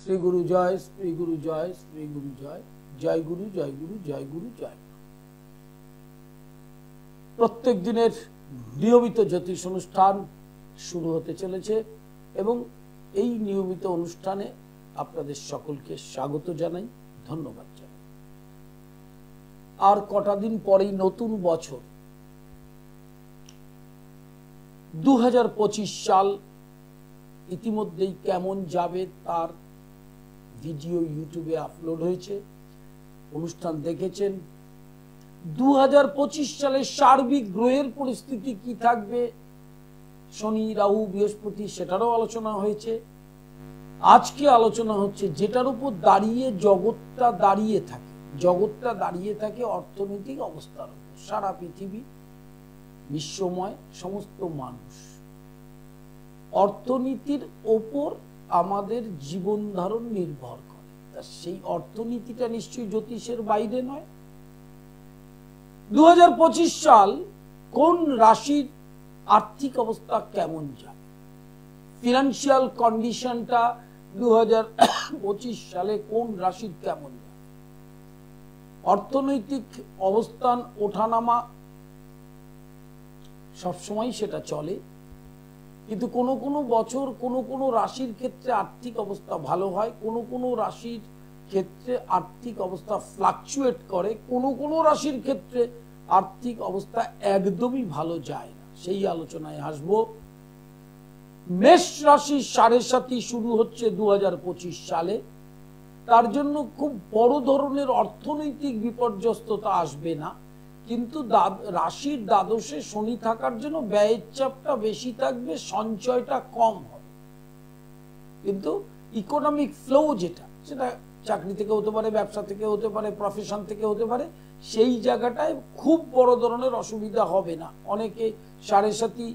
শ্রী গুরু জয়, শ্রী গুরু জয়, শ্রী গুরু জয়, জয় গুরু, জয় গুরু, জয় গুরু, জয়। প্রত্যেক দিনের নিয়মিত জ্যোতিষ অনুষ্ঠান শুরু হতে চলেছে এবং এই নিয়মিত অনুষ্ঠানে আপনাদের সকলকে স্বাগত জানাই, ধন্যবাদ জানাই। আর কটা দিন পরেই নতুন বছর 2025 সাল ইতিমধ্যেই কেমন যাবে তার ভিডিও ইউটিউবে আপলোড হয়েছে, অনুষ্ঠান দেখেছেন। 2025 সালে সার্বিক গ্রহের পরিস্থিতি কি থাকবে, শনি, রাহু, বৃহস্পতি, সেটারও আলোচনা হয়েছে। আজকে আলোচনা হচ্ছে যেটার উপর দাঁড়িয়ে জগৎটা দাঁড়িয়ে থাকে অর্থনৈতিক অবস্থার উপর। সারা পৃথিবী, বিশ্বময় সমস্ত মানুষ অর্থনীতির ওপর আমাদের জীবন ধারণ নির্ভর করে। তা সেই অর্থনীতিটা নিশ্চয়ই জ্যোতিষের বাইরে নয়। 2025 সাল কোন রাশির আর্থিক অবস্থা কেমন যাবে, ফিনান্সিয়াল কন্ডিশনটা 2025 সালে কোন রাশির কেমন যাবে, অর্থনৈতিক অবস্থান ওঠানামা সবসময় সেটা চলে, কিন্তু কোনো কোনো বছর কোনো কোনো রাশির ক্ষেত্রে আর্থিক অবস্থা ভালো হয়, কোনো কোনো রাশির ক্ষেত্রে আর্থিক অবস্থা ফ্লাকচুয়েট করে, কোনো কোনো রাশির ক্ষেত্রে আর্থিক অবস্থা একদমই ভালো যায় না। সেই আলোচনায় আসবো। মেষ রাশির 7.5 শুরু হচ্ছে 2025 সালে। তার জন্য খুব বড় ধরনের অর্থনৈতিক বিপর্যস্ততা আসবে না, কিন্তু রাশির দ্বাদশে শনি থাকার জন্য ব্যয়ের চাপটা বেশি থাকবে, সঞ্চয়টা কম হবে। কিন্তু ইকোনমিক ফ্লো সেটা চাকরি থেকে হতে পারে, ব্যবসা থেকে হতে পারে, প্রফেশন থেকে হতে পারে, সেই জায়গাটায় খুব বড় ধরনের অসুবিধা হবে না। অনেকে 7.5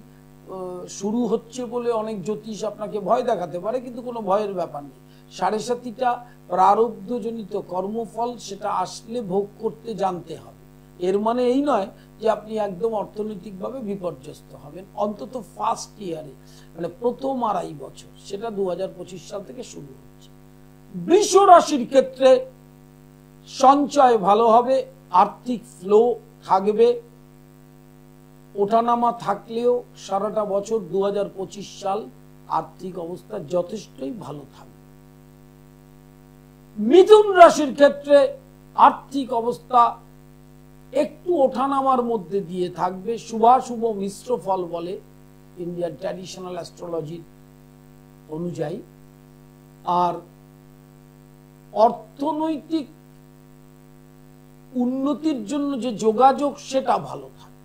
শুরু হচ্ছে বলে অনেক জ্যোতিষ আপনাকে ভয় দেখাতে পারে, কিন্তু কোনো ভয়ের ব্যাপার নেই। 7.5টা প্রারব্ধজনিত কর্মফল, সেটা আসলে ভোগ করতে জানতে হবে। এর মানে এই নয় যে আপনি একদম অর্থনৈতিকভাবে বিপর্যস্ত হবেন, অন্তত ফার্স্ট ইয়ারে, মানে প্রথম 2.5 বছর, সেটা 2025 সাল থেকে শুরু হচ্ছে। বৃষ রাশির ক্ষেত্রে সঞ্চয় ভালো হবে, আর্থিক ফ্লো থাকবে, ওঠানামা থাকলেও সারাটা বছর 2025 সাল আর্থিক অবস্থা যথেষ্টই ভালো থাকবে। মিথুন রাশির ক্ষেত্রে আর্থিক অবস্থা একটু ওঠানামার মধ্যে দিয়ে থাকবে, শুভাশুভ মিশ্র ফল বলে ইন্ডিয়ান ট্র্যাডিশনাল অ্যাস্ট্রোলজির অনুযায়ী। আর অর্থনৈতিক উন্নতির জন্য যে যোগাযোগ, সেটা ভালো থাকে।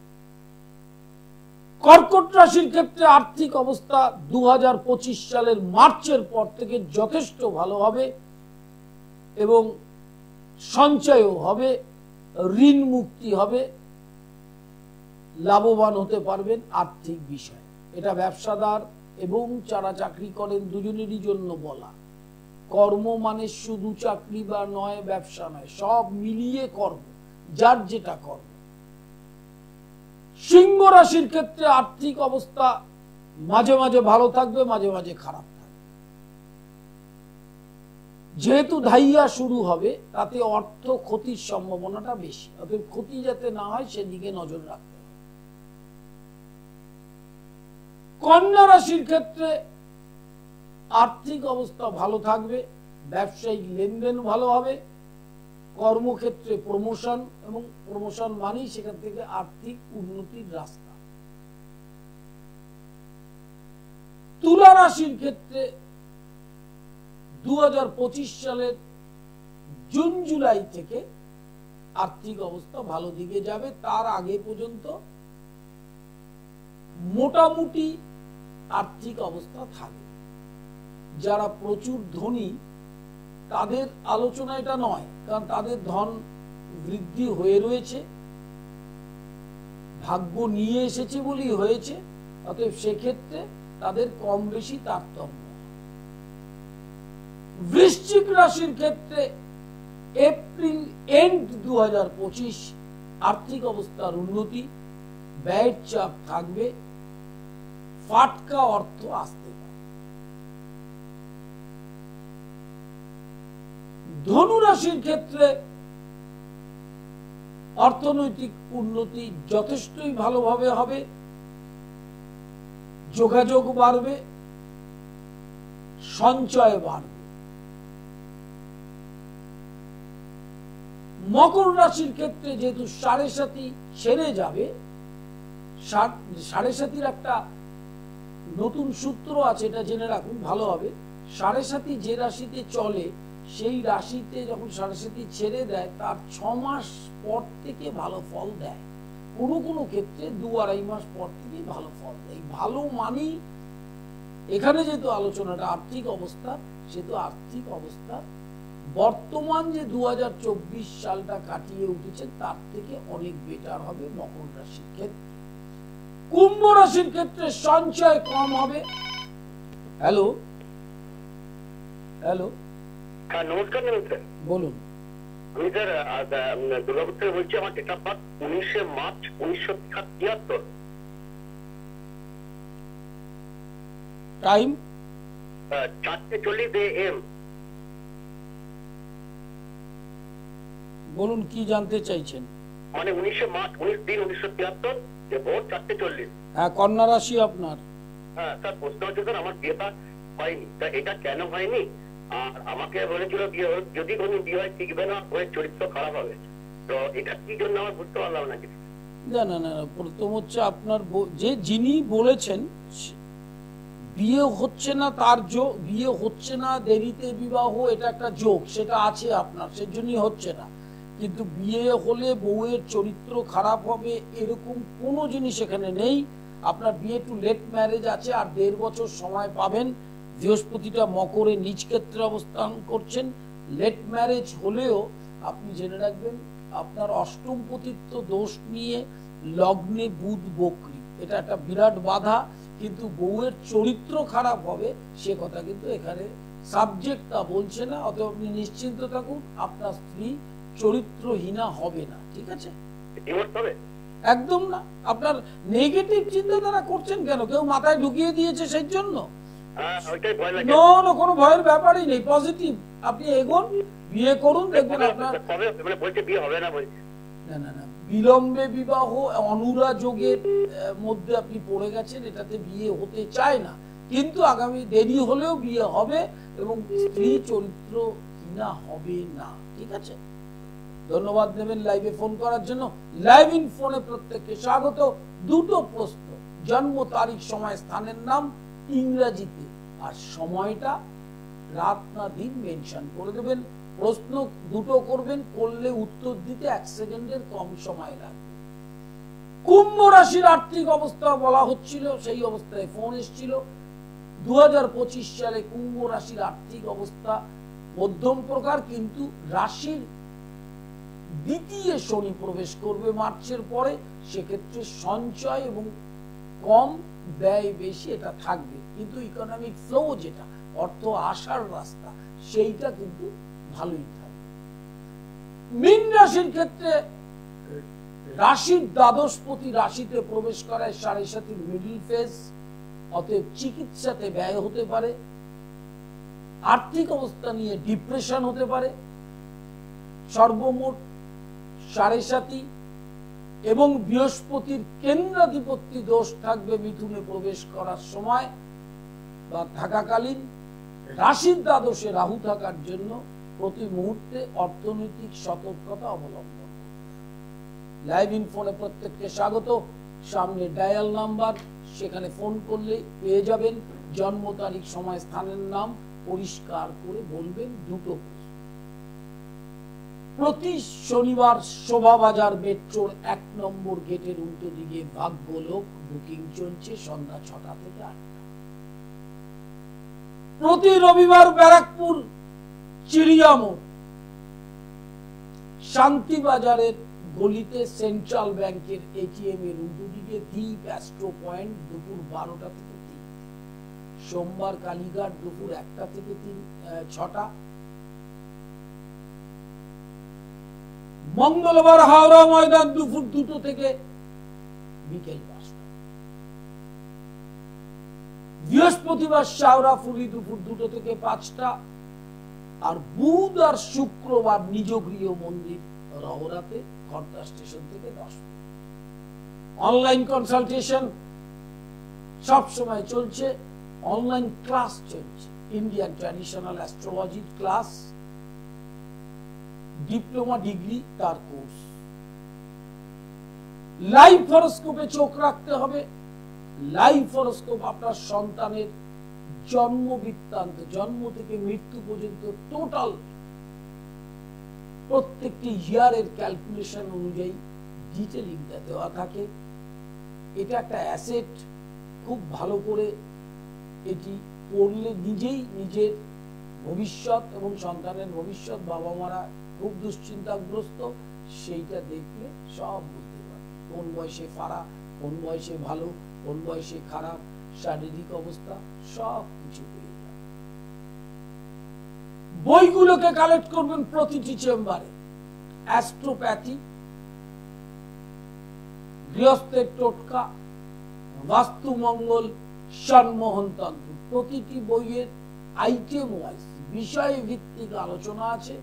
কর্কট রাশির ক্ষেত্রে আর্থিক অবস্থা 2025 সালের মার্চের পর থেকে যথেষ্ট ভালো হবে এবং সঞ্চয়ও হবে, ঋণ মুক্তি হবে, লাভবান হতে পারবেন আর্থিক বিষয়ে। এটা ব্যবসাদার এবং যারা চাকরি করেন দুজনেরই জন্য বলা। কর্ম মানে শুধু চাকরি বা নয়, ব্যবসা নয়, সব মিলিয়ে কর্ম, যার যেটা কর্ম। সিংহ রাশির ক্ষেত্রে আর্থিক অবস্থা মাঝে মাঝে ভালো থাকবে, মাঝে মাঝে খারাপ থাকবে। যেহেতু ধাইয়া শুরু হবে, তাতে অর্থ ক্ষতির সম্ভাবনাটা বেশি, অতএব ক্ষতি যাতে না হয় সেদিকে নজর রাখতে হবে। কন্যা রাশির ক্ষেত্রে আর্থিক অবস্থা ভালো থাকবে, ব্যবসায়িক লেনদেন ভালো হবে, কর্মক্ষেত্রে প্রমোশন, এবং প্রমোশন মানেই সেখান থেকে আর্থিক উন্নতির রাস্তা। তুলা রাশির ক্ষেত্রে 2025 সালের জুন জুলাই থেকে আর্থিক অবস্থা ভালো দিকে যাবে। তার আগে পর্যন্ত মোটামুটি আর্থিক অবস্থা থাকবে। যারা প্রচুর ধনী তাদের আলোচনা এটা নয়, কারণ তাদের ধন বৃদ্ধি হয়ে রয়েছে, ভাগ্য নিয়ে এসেছে বলেই হয়েছে, অতএব সেক্ষেত্রে তাদের কম বেশি তারতম্য। বৃশ্চিক রাশির ক্ষেত্রে এপ্রিল এন্ড 2025 আর্থিক অবস্থার উন্নতি, ব্যয়ের চাপ থাকবে, ফাটকা অর্থ আসতে পারে। ধনু রাশির ক্ষেত্রে অর্থনৈতিক উন্নতি যথেষ্টই ভালোভাবে হবে, যোগাযোগ বাড়বে, সঞ্চয় বাড়বে। মকর রাশির ক্ষেত্রে যেহেতু সাড়ে সাতি ছেড়ে যাবে, সাড়ে সাতির একটা নতুন সূত্র আছে, এটা জেনে রাখুন ভালো হবে। সাড়ে সাতি যে রাশিতে চলে সেই রাশিতে যখন সাড়ে সাতি ছেড়ে দেয় তার 6 মাস পর থেকে ভালো ফল দেয়, কোনো কোনো ক্ষেত্রে 2-2.5 মাস পর থেকে ভালো ফল দেয়। ভালো মানি এখানে যেহেতু আলোচনাটা আর্থিক অবস্থা, সেহেতু আর্থিক অবস্থা বর্তমান যে 2024 সালটা কাটিয়ে উঠেছে তার থেকে অনেক বেটার হবে মকর রাশির ক্ষেত্রে। কুম্ভ রাশির ক্ষেত্রে সঞ্চয় কম হবে। হ্যালো হ্যালো, নমস্কার। নমস্কার, বলুন। আমি স্যার দুর্গাপুর থেকে বলছি। আমার date of birth 19 March 1973। Time 4:40 AM। বলুন কি জানতে চাইছেন? মানে 19 মার্চ 1973 যে ভোর 4:40। হ্যাঁ, কন্যা রাশি আপনার। হ্যাঁ স্যার, প্রশ্ন হচ্ছে স্যার আমার বিয়েটা হয়নি, তা এটা কেন হয়নি? আর আমাকে বলেছিল বিয়ে যদি কোনো বিয়ে হয় টিকবে না, ওই চরিত্র খারাপ হবে, তো এটা কি জন্য আমার বুঝতে পারলাম না কিছু। না না না, প্রথম হচ্ছে আপনার যিনি বলেছেন বিয়ে হচ্ছে না তার যোগ, বিয়ে হচ্ছে না, দেরিতে বিবাহ, এটা একটা যোগ, সেটা আছে আপনার, সেজন্যই হচ্ছে না। কিন্তু বিয়ে হলে বউয়ের চরিত্র খারাপ হবে এরকম কোনো জিনিস এখানে নেই। আপনার বিয়ে টু লেট ম্যারেজ আছে, আর 1.5 বছর সময় পাবেন। বৃহস্পতিটা মকরে নিজ ক্ষেত্রে অবস্থান করছেন। লেট ম্যারেজ হলেও আপনি জেনে রাখবেন আপনার অষ্টম পতিত্ব দোষ নিয়ে লগ্নে বুধ বকরি, এটা একটা বিরাট বাধা। কিন্তু বউয়ের চরিত্র খারাপ হবে সে কথা কিন্তু এখানে সাবজেক্টটা বলছে না। অতএব আপনি নিশ্চিন্ত থাকুন, আপনার স্ত্রী চরিত্রহীনা হবে না। ঠিক আছে? একদম না। আপনার নেগেটিভ চিন্তাধারা করছেন কেন? কেউ মাথায় ঢুকিয়ে দিয়েছে সেই জন্য? কোনো ভয়ের ব্যাপারই নেই, পজিটিভ। আপনি এগোন, বিয়ে করুন, দেখবেন আপনার না না না বিলম্বে বিবাহ, অনুরা যোগের মধ্যে আপনি পড়ে গেছেন, এটাতে বিয়ে হতে চায় না। কিন্তু আগামী দেরি হলেও বিয়ে হবে এবং স্ত্রী চরিত্রহীনা হবে না। ঠিক আছে? ধন্যবাদ নেবেন লাইভে ফোন করার জন্য। লাইভ ইন ফোনে প্রত্যেককে স্বাগত। দুটো প্রশ্ন, জন্ম তারিখ, সময়, স্থানের নাম ইংরেজিতে, আর সময়টা রাত না দিন মেনশন করে দেবেন। প্রশ্ন দুটো করবেন, করলে উত্তর দিতে 1 সেকেন্ডের কম সময় লাগবে। কুম্ভ রাশির আর্থিক অবস্থা বলা হচ্ছিল, সেই অবস্থায় ফোন এসেছিল। 2025 সালে কুম্ভ রাশির আর্থিক অবস্থা মধ্যম প্রকার, কিন্তু রাশির দ্বিতীয় শনি প্রবেশ করবে মার্চের পরে, সেক্ষেত্রে সঞ্চয় এবং কম ব্যয় বেশি এটা থাকবে, কিন্তু ইকোনমিক ফ্লো যেটা অর্থ আসার রাস্তা সেইটা কিন্তু ভালোই থাকবে। মীন রাশির ক্ষেত্রে রাশির দ্বাদশপতি রাশিতে প্রবেশ করায় 7.5 মিডল ফেজ, অতএব চিকিৎসাতে ব্যয় হতে পারে, আর্থিক অবস্থা নিয়ে ডিপ্রেশন হতে পারে। সর্বমোট 7.5 এবং বৃহস্পতির কেন্দ্রাধিপত্য দোষ থাকবে মিথুনে প্রবেশ করার সময় বা থাকাকালীন। রাশির দ্বাদশে রাহু থাকার জন্য প্রতি মুহূর্তে অর্থনৈতিক সতর্কতা অবলম্বন। লাইভ ইন ফোনে প্রত্যেককে স্বাগত। সামনে ডায়াল নাম্বার, সেখানে ফোন করলে পেয়ে যাবেন। জন্ম তারিখ, সময়, স্থানের নাম পরিষ্কার করে বলবেন। দুটো প্রতি শনিবার শোভাবাজার মেট্রোর 1 নম্বর গেটের উল্টো দিকে ভাগ্যলোক বুকিং চলছে সন্ধ্যা 6টা থেকে 8টা। প্রতি রবিবার ব্যারাকপুর চিড়িয়ামোড় শান্তিবাজারের গলিতে সেন্ট্রাল ব্যাংকের এটিএম এর উল্টো দিকে দ্বীপ অ্যাস্ট্রো পয়েন্ট দুপুর 12টা থেকে 3। সোমবার কালীঘাট দুপুর 1টা থেকে 6টা। মঙ্গলবার হাওড়া ময়দান দুপুর 2টো থেকে বিকেল 5টা। বৃহস্পতিবার শাওরা ফুলি দুপুর 2টো থেকে 5টা। আর বুধ আর শুক্রবার নিজ গৃহ মন্দির রহরাতে খড়দা স্টেশন থেকে 10 মিনিট। অনলাইন কনসালটেশন সব সময় চলছে, অনলাইন ক্লাস চলছে, Indian traditional astrology class, diploma degree তার কোর্স। লাইভ হরোস্কোপে চোখ রাখতে হবে। লাইভ হরোস্কোপ আপনার সন্তানের জন্ম বৃত্তান্ত, জন্ম থেকে মৃত্যু পর্যন্ত টোটাল প্রত্যেকটি ইয়ারের ক্যালকুলেশন অনুযায়ী ডিটেলিংটা দেওয়া থাকে। এটা একটা অ্যাসেট, খুব ভালো করে এটি পড়লে নিজেই নিজের ভবিষ্যৎ এবং সন্তানের ভবিষ্যৎ, বাবা মারা খুব দুশ্চিন্তাগ্রস্ত, সেইটা দেখলে সব বুঝতে পারে কোন বয়সে ফাড়া, কোন বয়সে ভালো, কোন বয়সে খারাপ, শারীরিক অবস্থা সব কিছু পেয়ে যাবে। বইগুলোকে কালেক্ট করবেন প্রতিটি চেম্বারে। অ্যাস্ট্রোপ্যাথি, গৃহস্থের টোটকা, বাস্তু মঙ্গল, সম্মোহন তন্ত্র, প্রতিটি বইয়ের আইটেম ওয়াইজ বিষয় ভিত্তিক আলোচনা আছে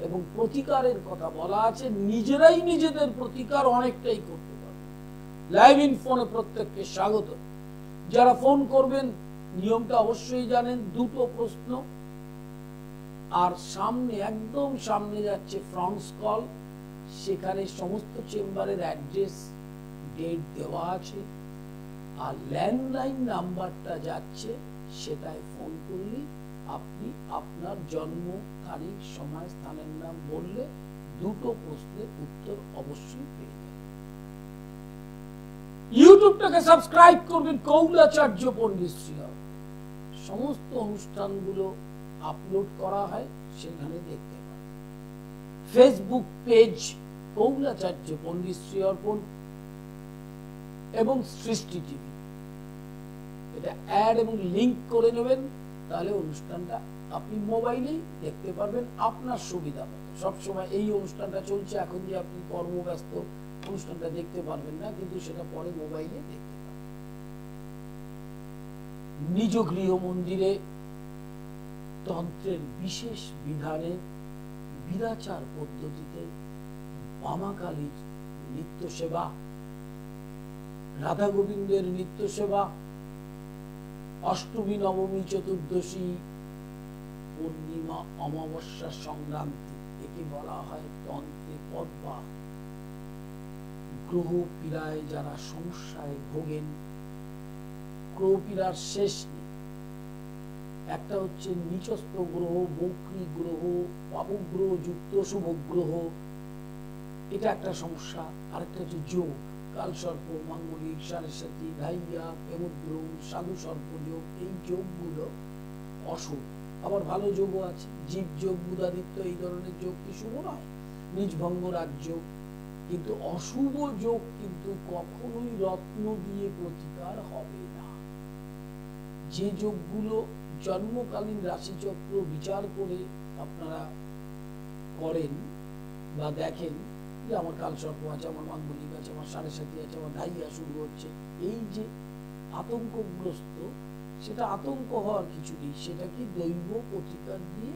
এবং প্রতিকারের কথা বলা আছে। নিজেরাই নিজেদের প্রতিকার অনেকটাই করতে পারবে। লাইভ ইন ফোনে প্রত্যেককে স্বাগত। যারা ফোন করবেন নিয়মটা অবশ্যই জানেন, 2টো প্রশ্ন, আর সামনে একদম সামনে যাচ্ছে ফ্রন্টস কল, সেখানে সমস্ত চেম্বারের অ্যাড্রেস ডেট দেওয়া আছে, আর ল্যান্ডলাইন নাম্বারটা যাচ্ছে, সেটায় ফোন করলে আপনি আপনার জন্ম তারিখ, সময়, স্থানের নাম বললে 2টো প্রশ্নের উত্তর অবশ্যই পেয়ে যাবেন। ইউটিউবটাকে সাবস্ক্রাইব করবেন কৌলাচার্য পণ্ডিত শ্রীহর। সমস্ত অনুষ্ঠানগুলো আপলোড করা হয়, সেখানে দেখতে পাবেন। ফেসবুক পেজ কৌলাচার্য পণ্ডিত শ্রীহর এবং সৃষ্টি টিভি, এটা অ্যাড এবং লিংক করে নেবেন, তাহলে অনুষ্ঠানটা আপনি মোবাইলেই দেখতে পারবেন আপনার সুবিধা মতো। সবসময় এই অনুষ্ঠানটা চলছে, এখন যে আপনি কর্মব্যস্ত অনুষ্ঠানটা দেখতে পারবেন না, কিন্তু সেটা পরে মোবাইলে দেখতে পাবেন। নিজ গৃহ মন্দিরে তন্ত্রের বিশেষ বিধানে বিরাচার পদ্ধতিতে বামাকালীর নিত্য সেবা, রাধা গোবিন্দের নিত্য সেবা, অষ্টমী, নবমী, চতুর্দশী, পূর্ণিমা, অমাবস্যা, সংক্রান্তি, একে বলা হয় তন্ত্রে পদ্মা। গ্রহ পীড়ায় যারা সমস্যায় ভোগেন, গ্রহ পীড়ার শেষ নেই। একটা হচ্ছে নিচস্থ গ্রহ, বক্রী গ্রহ, পাবক গ্রহ যুক্ত শুভ গ্রহ, এটা একটা সমস্যা। আরেকটা হচ্ছে যোগ, কালসর্প, মাঙ্গলিক, সারেসাতি, ধাইয়া, প্রেমদ্রোম, সাধু সর্প যোগ। এই যোগগুলো অশুভ। আবার ভালো যোগও আছে, জীব যোগ, বুধাদিত্য, এই ধরনের যোগ কি শুভ নয়? নিজভঙ্গ রাজ্য। কিন্তু অশুভ যোগ কিন্তু কখনোই রত্ন দিয়ে প্রতিকার হবে না। যে যোগগুলো জন্মকালীন রাশিচক্র বিচার করে আপনারা করেন বা দেখেন, যে আমার কালসর্প আছে, আমার মাঙ্গলিক আছে, আমার সারেসাতি আছে, আমার ধাইয়া শুরু হচ্ছে, এই যে আতঙ্কগ্রস্ত, সেটা আতঙ্ক হওয়ার কিছু নেই, সেটা কি দৈব প্রতিকার দিয়ে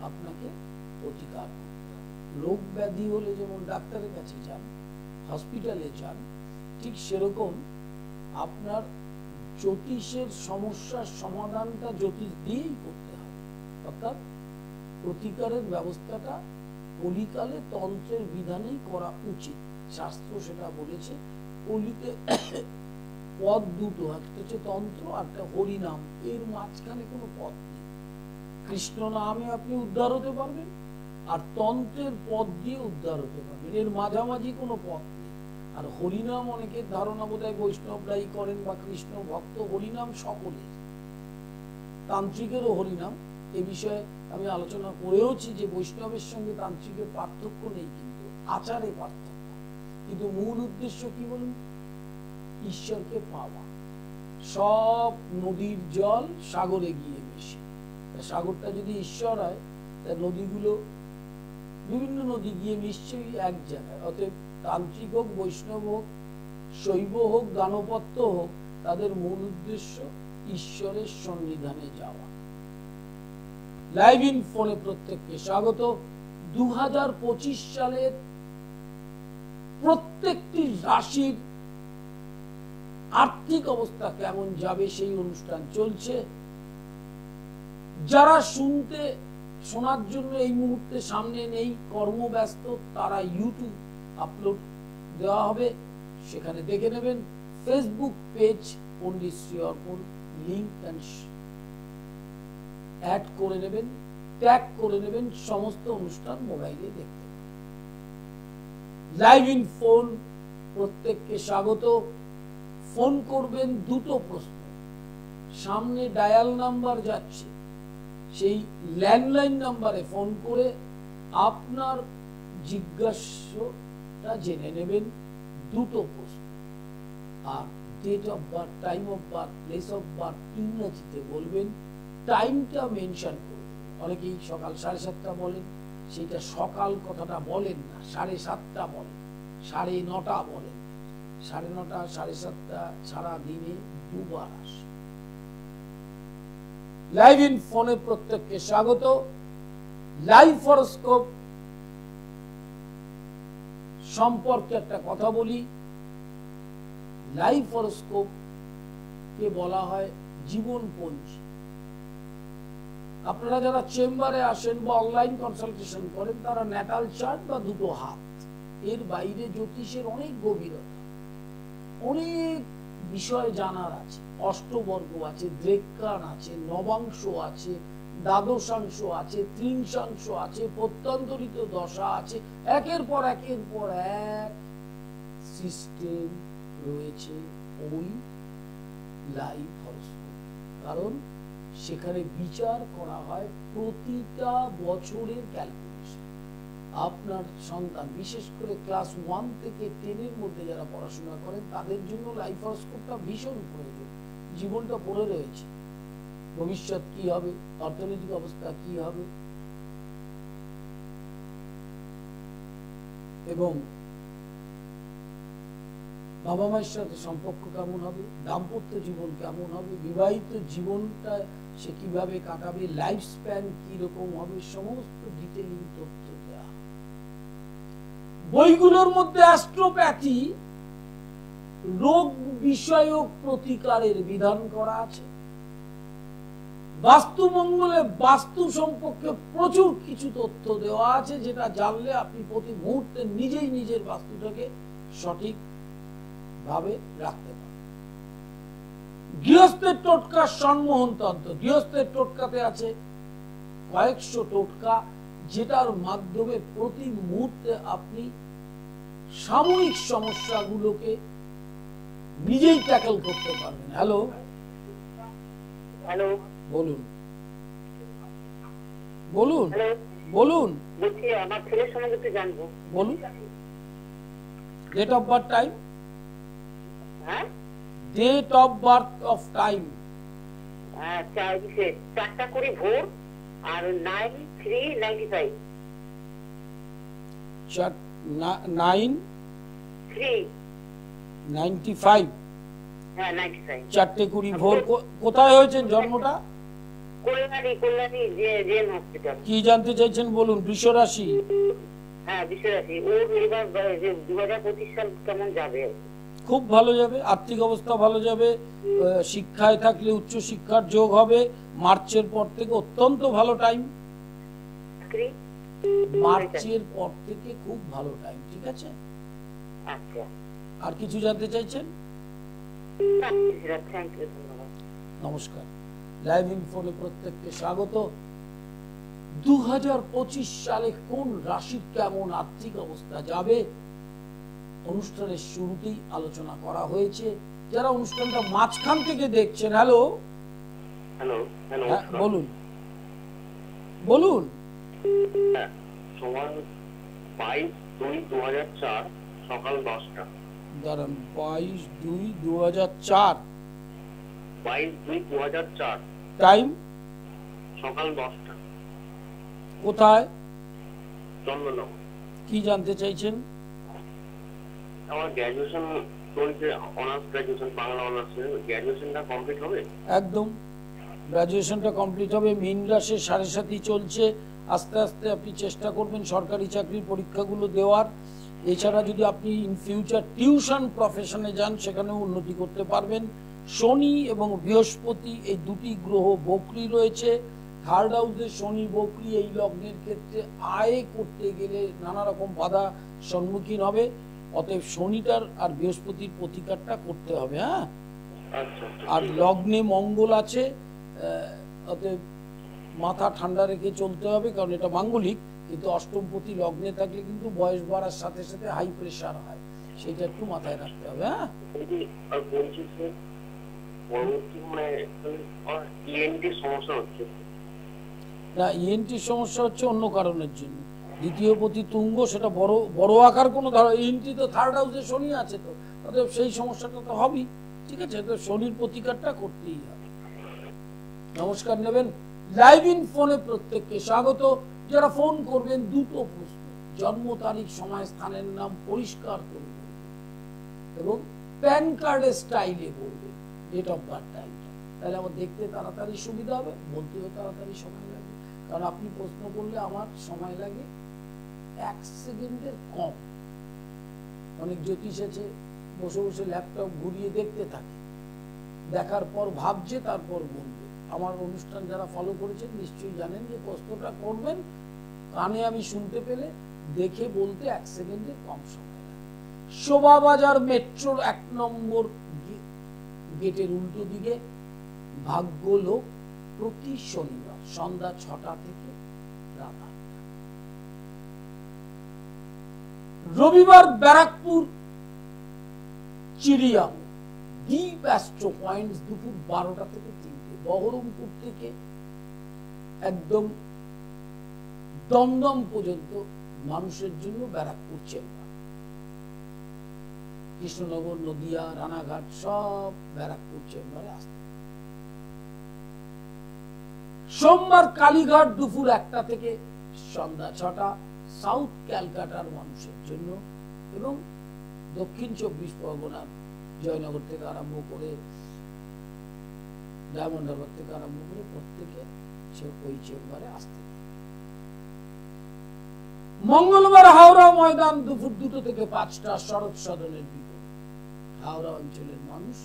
আপনাকে প্রতিকার করতে হবে। রোগ ব্যাধি হলে যেমন ডাক্তারের কাছে যান, হসপিটালে যান, ঠিক সেরকম আপনার জ্যোতিষের সমস্যার সমাধানটা জ্যোতিষ দিয়েই করতে হবে। অর্থাৎ প্রতিকারের ব্যবস্থাটা কলিকালে তন্ত্রের বিধানেই করা উচিত, শাস্ত্র সেটা বলেছে। কলিতে পদ 2টো, একটা হচ্ছে তন্ত্র আর একটা হরিনাম, এর মাঝখানে কোনো পদ নেই। কৃষ্ণ নামে আপনি উদ্ধার হতে পারবেন, আর তন্ত্রের পদ দিয়ে উদ্ধার হতে পারবেন, এর মাঝামাঝি কোনো পদ নেই। আর হরিনাম অনেকের ধারণা বোধহয় বৈষ্ণবরাই করেন বা কৃষ্ণ ভক্ত, হরিনাম সকলের, তান্ত্রিকেরও হরিনাম। এ বিষয়ে আমি আলোচনা করেওছি যে বৈষ্ণবের সঙ্গে তান্ত্রিকের পার্থক্য নেই, কিন্তু আচারে পার্থক্য। কিন্তু মূল উদ্দেশ্য কি বলুন? ঈশ্বরকে পাওয়া। সব নদীর জল সাগরে গিয়ে মেশে, সাগরটা যদি ঈশ্বর হয়, তা নদীগুলো, বিভিন্ন নদী গিয়ে নিশ্চয়ই এক জায়গায়। অতএব তান্ত্রিক হোক, বৈষ্ণব হোক, শৈব হোক, গানপত্য হোক, তাদের মূল উদ্দেশ্য ঈশ্বরের সন্নিধানে যাওয়া। লাইভ ইন ফোনে প্রত্যেককে স্বাগত। 2025 সালের প্রত্যেকটি রাশির আর্থিক অবস্থা কেমন যাবে সেই অনুষ্ঠান চলছে। যারা শোনার জন্য এই মুহূর্তে সামনে নেই, কর্মব্যস্ত, তারা ইউটিউব আপলোড দেওয়া হবে, সেখানে দেখে নেবেন। ফেসবুক পেজ পণ্ডিত শ্রী অর্পণ, লিঙ্ক অ্যাড করে নেবেন, ট্যাগ করে নেবেন, সমস্ত অনুষ্ঠান মোবাইলে দেখতে। লাইভ ইন ফোন প্রত্যেককে স্বাগত। ফোন করবেন দুটো প্রশ্ন, সামনে ডায়াল নাম্বার যাচ্ছে, সেই ল্যান্ডলাইন নাম্বারে ফোন করে আপনার জিজ্ঞাসাটা জেনে নেবেন। দুটো প্রশ্ন, আর date of birth, time of birth, place of birth ইংরেজিতে বলবেন, টাইমটা মেনশন করবেন। অনেকেই সকাল 7:30 বলেন, সেটা সকাল কথাটা বলেন না, 7:30 বলেন, 9:30 বলেন। 9:30, 7:30 সারা দিনে দুবার আসে। লাইভ ইন ফোনে প্রত্যেককে স্বাগত। লাইভ হরোস্কোপ সম্পর্কে একটা কথা বলি। লাইভ হরোস্কোপ কে বলা হয় জীবনপঞ্জি। আপনারা যারা চেম্বারে আসেন বা অনলাইন কনসালটেশন করেন, তারা ন্যাটাল চার্ট বা দুটো হাত, এর বাইরে জ্যোতিষের অনেক গভীরতা, অনেক বিষয় জানার আছে। অষ্টবর্গ আছে, দ্রেক্কান আছে, নবাংশ আছে, দ্বাদশাংশ আছে, ত্রিংশাংশ আছে, প্রত্যন্তরিত দশা আছে, একের পর এক সিস্টেম রয়েছে ওই লাইভ হরোস্কোপ। কারণ সেখানে বিচার করা হয় প্রতিটা বছরের ক্যালকুলেশন। আপনার সন্তান, বিশেষ করে ক্লাস 1 থেকে 10 এর মধ্যে যারা পড়াশোনা করেন, তাদের জন্য লাইভ হরোস্কোপটা ভীষণ প্রয়োজন। জীবনটা পড়ে রয়েছে, ভবিষ্যৎ কি হবে, অর্থনৈতিক অবস্থা কি হবে, এবং বাবা মায়ের সাথে সম্পর্ক কেমন হবে, দাম্পত্য জীবন কেমন হবে, বিবাহিত জীবনটা সে কিভাবে কাটাবে, লাইফ স্প্যান কিরকম হবে, সমস্ত ডিটেইলিং তথ্য দেয়া। বইগুলোর মধ্যে অ্যাস্ট্রোপ্যাথি, রোগ বিষয়ক প্রতিকারের বিধান করা আছে। বাস্তুমঙ্গলে বাস্তু সম্পর্কে প্রচুর কিছু তথ্য দেওয়া আছে, যেটা জানলে আপনি প্রতি মুহূর্তে নিজেই নিজের বাস্তুটাকে সঠিক ভাবে রাখতে পারেন। গৃহস্থের টোটকা, সম্মোহন তন্ত্র। গৃহস্থের টোটকাতে আছে কয়েকশো টোটকা, যেটার মাধ্যমে প্রতি মুহূর্তে আপনি সাময়িক সমস্যাগুলোকে নিজেই ট্যাকল করতে পারবেন। হ্যালো হ্যালো, বলুন বলুন বলুন। বলছি আমার ছেলের সম্বন্ধে একটু জানবো। বলুন। Date of birth, time. হ্যাঁ, date of birth of time. 4:20 ভোর আর 9:3:95। 9:95। হ্যাঁ, 95। 4:20 ভোর। কোথায় হয়েছে জন্মটা? Kalyani gen hospital. কি জানতে চাইছেন বলুন। বৃষ রাশি। হ্যাঁ, বৃষ রাশি। ওর এবার 2025 সাল কেমন যাবে? খুব ভালো যাবে, আর্থিক অবস্থা ভালো যাবে, শিক্ষায় থাকলে উচ্চ শিক্ষার যোগ হবে। মার্চের পর থেকে অত্যন্ত ভালো টাইম। মার্চের পর থেকে খুব ভালো টাইম। ঠিক আছে, আচ্ছা। আর কিছু জানতে চাইছেন? থ্যাংক ইউ, ধন্যবাদ। নমস্কার। লাইভ ইনফোনে প্রত্যেককে স্বাগত। 2025 সালে কোন রাশির কেমন আর্থিক অবস্থা যাবে অনুষ্ঠানের শুরুতেই আলোচনা করা হয়েছে। যারা অনুষ্ঠানটা মাঝখান থেকে দেখছেন, হ্যালো হ্যালো হ্যালো, বলুন বলুন। সময় 22/2/2004 সকাল 10টা। দাঁড়ান, 22/2/2004। 22/2/2004 টাইম সকাল 10টা। কোথায়? চন্দননগর। কি জানতে চাইছেন? আমার গ্র্যাজুয়েশন চলছে, অনার্স গ্র্যাজুয়েশন, বাংলা অনার্স। গ্র্যাজুয়েশনটা কমপ্লিট হবে? একদম। গ্রাজুয়েশনটা কমপ্লিট হবে, মীন রাশি 7.5 চলছে, আস্তে আস্তে আপনি চেষ্টা করবেন সরকারি চাকরির পরীক্ষাগুলো দেওয়ার। এছাড়া যদি আপনি ইন ফিউচার টিউশন প্রফেশনে যান সেখানেও উন্নতি করতে পারবেন। শনি এবং বৃহস্পতি এই দুটি গ্রহ বকরি রয়েছে, থার্ড হাউসে শনি বকরি এই লগ্নের ক্ষেত্রে আয় করতে গেলে নানা রকম বাধা সম্মুখীন হবে, অতএব শনিটার আর বৃহস্পতির প্রতিকারটা করতে হবে। হ্যাঁ, আর লগ্নে মঙ্গল আছে, অতএব মাথা ঠান্ডা রেখে চলতে হবে, কারণ এটা মাঙ্গলিক, কিন্তু অষ্টমপতি লগ্নে থাকলে কিন্তু বয়স বাড়ার সাথে সাথে হাই প্রেশার হয়, সেটা একটু মাথায় রাখতে হবে। হ্যাঁ, না ইএনটির সমস্যা হচ্ছে অন্য কারণের জন্য, দ্বিতীয় পতি তুঙ্গ, সেটা বড় বড় আকার কোনো ধরো, ইএনটি তো থার্ড হাউসে শনি আছে, তো অতএব সেই সমস্যাটা তো হবেই। ঠিক আছে, তো শনির প্রতিকারটা করতেই হবে। নমস্কার নেবেন, লাইভ ইন ফোনে প্রত্যেককে স্বাগত। যারা ফোন করবেন দুটো প্রশ্ন, জন্ম তারিখ সময় স্থানের নাম পরিষ্কার করে এবং প্যান কার্ডের স্টাইলে বলবেন, ডেট অফ বার্থ টাইমটা, তাহলে আমার দেখতে তাড়াতাড়ি সুবিধা হবে, বলতেও তাড়াতাড়ি সময় লাগবে। কারণ আপনি প্রশ্ন করলে আমার সময় লাগে 1 সেকেন্ডের কম। অনেক জ্যোতিষ আছে বসে বসে ল্যাপটপ ঘুরিয়ে দেখতে থাকে, দেখার পর ভাবছে তারপর বলবে। আমার অনুষ্ঠান যারা ফলো করেছেন নিশ্চয়ই জানেন যে প্রশ্নটা করবেন, কানে আমি শুনতে পেলে দেখে বলতে 1 সেকেন্ডের কম সময় লাগে। শোভাবাজার মেট্রোর 1 নম্বর গেটের উল্টো দিকে ভাগ্যলোক, প্রতি শনিবার সন্ধ্যা 6টা থেকে রাত 8টা। রবিবার ব্যারাকপুর চিড়িয়াম দ্বীপ অ্যাস্ট্রো পয়েন্টস দুপুর 12টা থেকে 3টে। বহরমপুর থেকে একদম দমদম পর্যন্ত মানুষের জন্য ব্যারাকপুর চেম্বার, কৃষ্ণনগর, নদিয়া, রানাঘাট সব ব্যারাকপুর চেম্বারে আসতে। সোমবার কালীঘাট দুপুর 1টা থেকে সন্ধ্যা 6টা, সাউথ ক্যালকাটার মানুষের জন্য, এবং দক্ষিণ 24 পরগনা জয়নগর থেকে আরম্ভ করে ডায়মন্ড হারবার থেকে আরম্ভ করে প্রত্যেকে ওই চেম্বারে আসতে। মঙ্গলবার হাওড়া ময়দান দুপুর 2টো থেকে 5টা, শরৎ সদনের বিপরীতে। হাওড়া অঞ্চলের মানুষ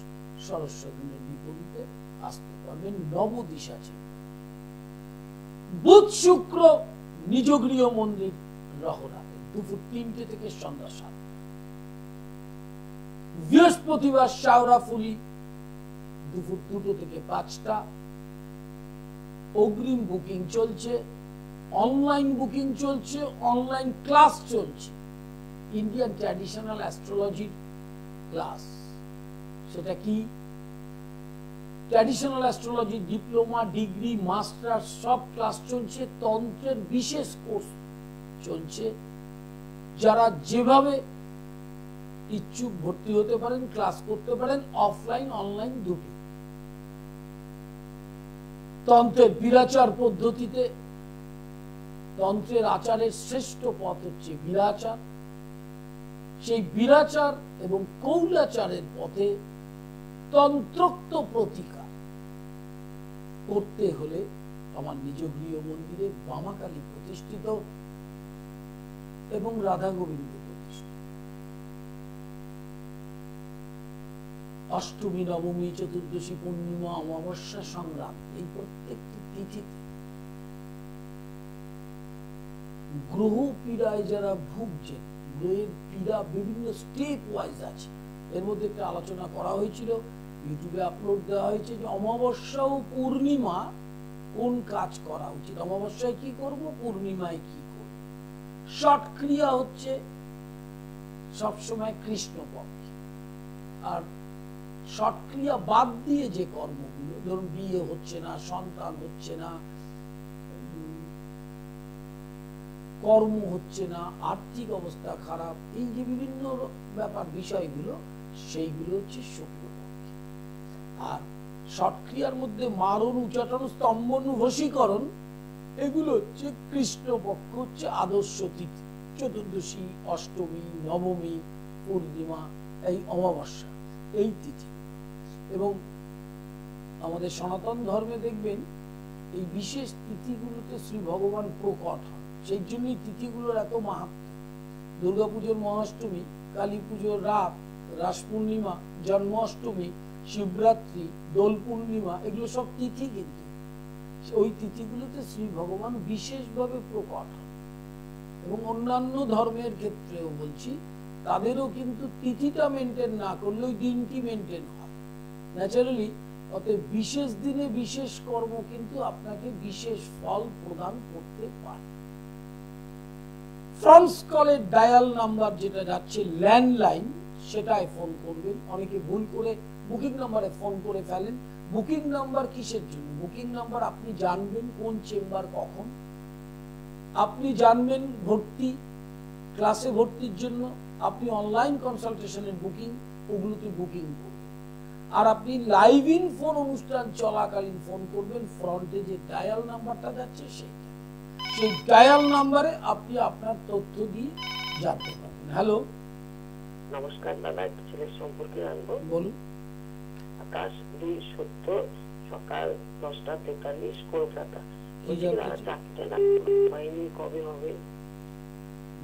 শরৎ সদনের বিপরীতে আসতে পারবেন নবদিশা চেম্বার। বুধ শুক্র নিজ গৃহ মন্দির রহরাতে দুপুর 3টে থেকে সন্ধ্যা 7টা। বৃহস্পতিবার শাওরাফুলি দুপুর 2টো থেকে 5টা। অগ্রিম বুকিং চলছে, অনলাইন বুকিং চলছে, অনলাইন ক্লাস চলছে, ইন্ডিয়ান ট্র্যাডিশনাল অ্যাস্ট্রোলজির ক্লাস। সেটা কি? Traditional astrology diploma, degree, master সব ক্লাস চলছে। তন্ত্রের বিশেষ কোর্স চলছে, যারা যেভাবে ইচ্ছুক ভর্তি হতে পারেন, ক্লাস করতে পারেন, অফলাইন অনলাইন দুটি। তন্ত্রের বিরাচার পদ্ধতিতে, তন্ত্রের আচারের শ্রেষ্ঠ পথ হচ্ছে বিরাচার। সেই বিরাচার এবং কৌলাচারের পথে তন্ত্রোক্ত প্রতিকার করতে হলে আমার নিজ গৃহ মন্দিরে বামাকালী প্রতিষ্ঠিত এবং রাধা গোবিন্দ প্রতিষ্ঠিত। অষ্টমী, নবমী, চতুর্দশী, পূর্ণিমা, অমাবস্যা, সংগ্রাম, এই প্রত্যেকটি তিথিতে গ্রহ পীড়ায় যারা ভুগছেন, গ্রহের পীড়া বিভিন্ন স্টেপ ওয়াইজ আছে। এর মধ্যে একটা আলোচনা করা হয়েছিল, ইউটিউবে আপলোড দেওয়া হয়েছে, যে অমাবস্যা ও পূর্ণিমা কোন কাজ করা উচিত, অমাবস্যায় কি করব, পূর্ণিমায় কি করব। শর্ট ক্রিয়া হচ্ছে সবসময় কৃষ্ণপক্ষে, আর শর্ট ক্রিয়া বাদ দিয়ে যে কর্মগুলো, ধরুন বিয়ে হচ্ছে না, সন্তান হচ্ছে না, কর্ম হচ্ছে না, আর্থিক অবস্থা খারাপ, এই যে বিভিন্ন ব্যাপার বিষয়গুলো, সেইগুলো হচ্ছে শুক্লপক্ষে। আর শর্ট ক্রিয়ার মধ্যে মারণ, উচাটন, স্তম্ভন, বশীকরণ, এগুলো হচ্ছে কৃষ্ণপক্ষ, হচ্ছে আদর্শ তিথি, চতুর্দশী, অষ্টমী, নবমী, পূর্ণিমা, এই অমাবস্যা, এই তিথি। এবং আমাদের সনাতন ধর্মে দেখবেন এই বিশেষ তিথিগুলোতে শ্রী ভগবান প্রকট হন, সেই জন্যই তিথিগুলোর এত মাহাত্ম্য। দুর্গাপুজোর মহাষ্টমী, কালী পুজোর রাত, রাস পূর্ণিমা, জন্মাষ্টমী, শিবরাত্রি, দোল পূর্ণিমা, এগুলো সব তিথি, কিন্তু ওই তিথিগুলোতে শ্রী ভগবান বিশেষভাবে প্রকট হন। এবং অন্যান্য ধর্মের ক্ষেত্রেও বলছি, তাদেরও কিন্তু তিথিটা মেনটেন না করলে ওই দিনটি মেনটেন হয় ন্যাচারালি। অতএব বিশেষ দিনে বিশেষ কর্ম কিন্তু আপনাকে বিশেষ ফল প্রদান করতে পারে। ফ্রান্স কলের ডায়াল নাম্বার যেটা যাচ্ছে ল্যান্ডলাইন, সেটায় ফোন করবেন। অনেকে ভুল করে বুকিং নাম্বারে ফোন করে ফেলেন। বুকিং নাম্বার কিসের জন্য? বুকিং নাম্বার আপনি জানবেন কোন চেম্বার কখন, আপনি জানবেন ভর্তি ক্লাসে ভর্তির জন্য, আপনি অনলাইন কনসালটেশনের বুকিং, ওগুলোতে বুকিং করবেন। আর আপনি লাইভ ইন ফোন অনুষ্ঠান চলাকালীন ফোন করবেন, ফ্রন্টে যে ডায়াল নাম্বারটা যাচ্ছে সেই ডায়াল নাম্বারে আপনি আপনার তথ্য দিয়ে জানতে পারবেন। হ্যালো, নমস্কার দাদা, একটা ছেলের সম্পর্কে জানবো। বলুন। আকাশ 2 সত্য, সকাল 10:43, কলকাতা। চাকরিটা হয়নি, কবে হবে?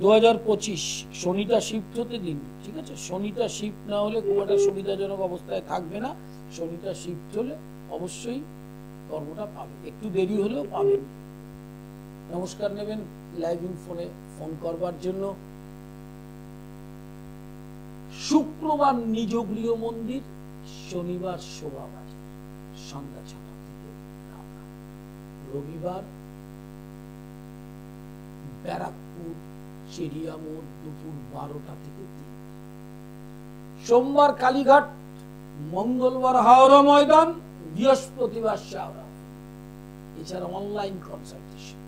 2025 শনিটা শিফট হতে দিন, ঠিক আছে? শনিটা শিফট না হলে খুব একটা সুবিধাজনক অবস্থায় থাকবে না। শনিটা শিফট হলে অবশ্যই কর্মটা পাবে, একটু দেরি হলেও পাবেন। নমস্কার নেবেন লাইভ ইন ফোনে ফোন করবার জন্য। শুক্রবার নিজ গৃহ মন্দির, শনিবার শোভাবাজার সন্ধ্যা 6টা থেকে 9টা, রবিবার ব্যারাকপুর চেরিয়া মোড় দুপুর 12টা থেকে 3, সোমবার কালীঘাট, মঙ্গলবার হাওড়া ময়দান, বৃহস্পতিবার শাওরা। এছাড়া অনলাইন কনসালটেশন,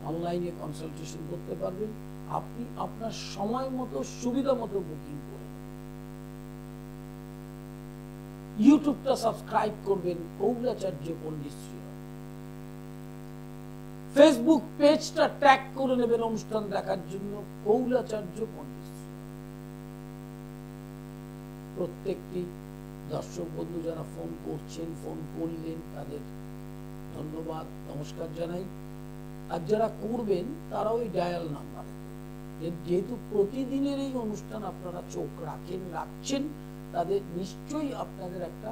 অনলাইনে কনসালটেশন করতে পারবেন। আপনি আপনার সময় মতো সুবিধা মতো বুকিং করে ইউটিউবটা সাবস্ক্রাইব করবেন কৌলাচার্য পণ্ডিত শ্রী। ফেসবুক পেজটা ট্যাগ করে নেবেন অনুষ্ঠান দেখার জন্য কৌলাচার্য পণ্ডিত। প্রত্যেকটি দর্শক বন্ধু যারা ফোন করছেন, ফোন করলেন, তাদের ধন্যবাদ, নমস্কার জানাই। আর যারা করবেন তারা ওই ডায়াল নাম্বারে, যেহেতু প্রতিদিনের এই অনুষ্ঠান আপনারা চোখ রাখছেন, তাদের নিশ্চয়ই আপনাদের একটা